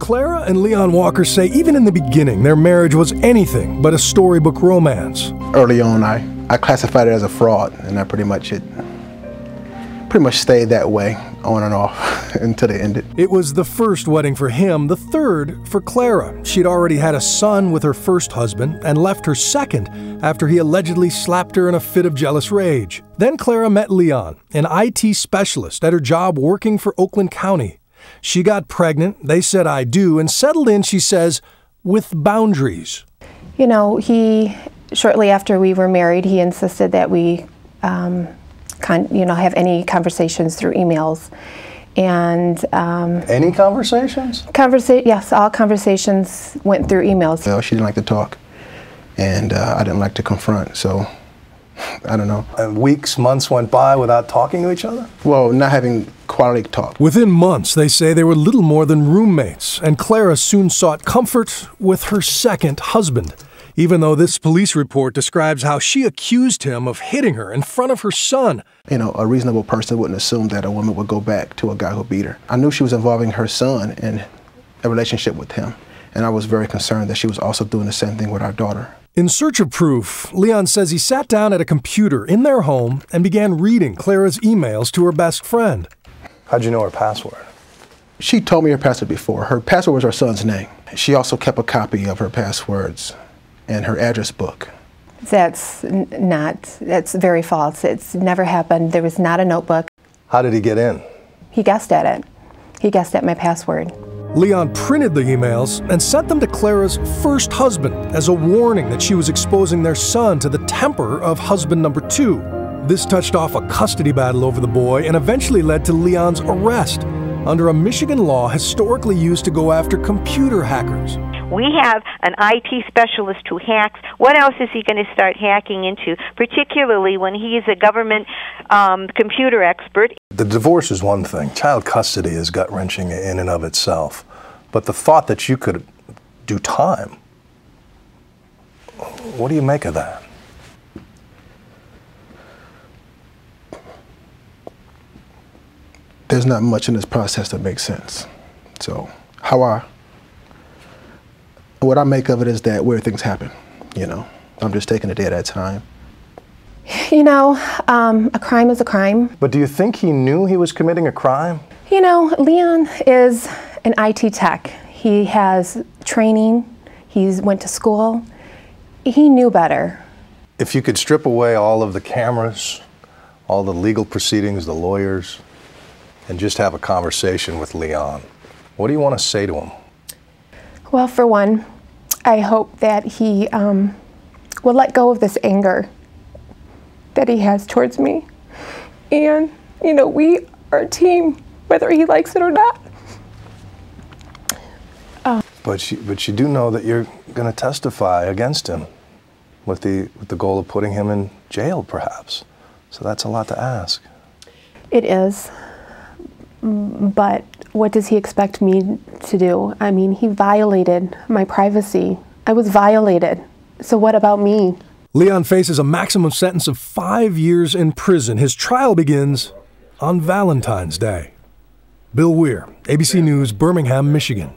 Clara and Leon Walker say even in the beginning, their marriage was anything but a storybook romance. Early on, I classified it as a fraud, and I pretty much stayed that way, on and off, until it ended. It was the first wedding for him, the third for Clara. She'd already had a son with her first husband and left her second after he allegedly slapped her in a fit of jealous rage. Then Clara met Leon, an IT specialist at her job working for Oakland County. She got pregnant, they said I do, and settled in, she says, with boundaries. You know, shortly after we were married, he insisted that we have any conversations through emails. And any conversations? Yes, all conversations went through emails. Well, she didn't like to talk, and I didn't like to confront, so I don't know. And weeks, months went by without talking to each other? Well, not having quality talk. Within months, they say they were little more than roommates, and Clara soon sought comfort with her second husband, even though this police report describes how she accused him of hitting her in front of her son. You know, a reasonable person wouldn't assume that a woman would go back to a guy who beat her. I knew she was involving her son in a relationship with him, and I was very concerned that she was also doing the same thing with our daughter. In search of proof, Leon says he sat down at a computer in their home and began reading Clara's emails to her best friend. How'd you know her password? She told me her password before. Her password was her son's name. She also kept a copy of her passwords and her address book. That's very false. It's never happened. There was not a notebook. How did he get in? He guessed at it. He guessed at my password. Leon printed the emails and sent them to Clara's first husband as a warning that she was exposing their son to the temper of husband number 2. This touched off a custody battle over the boy and eventually led to Leon's arrest under a Michigan law historically used to go after computer hackers. We have an IT specialist who hacks. What else is he going to start hacking into, particularly when he is a government computer expert? The divorce is one thing. Child custody is gut-wrenching in and of itself. But the thought that you could do time, what do you make of that? There's not much in this process that makes sense. So what I make of it is that weird things happen, you know. I'm just taking a day at a time. You know, a crime is a crime. But do you think he knew he was committing a crime? You know, Leon is an IT tech. He has training. He's went to school. He knew better. If you could strip away all of the cameras, all the legal proceedings, the lawyers, and just have a conversation with Leon, what do you want to say to him? Well, for one, I hope that he will let go of this anger that he has towards me. And, you know, we are a team, whether he likes it or not. But you do know that you're going to testify against him with the goal of putting him in jail, perhaps. So that's a lot to ask. It is. But what does he expect me to do? I mean, he violated my privacy. I was violated. So what about me? Leon faces a maximum sentence of 5 years in prison. His trial begins on Valentine's Day. Bill Weir, ABC News, Birmingham, Michigan.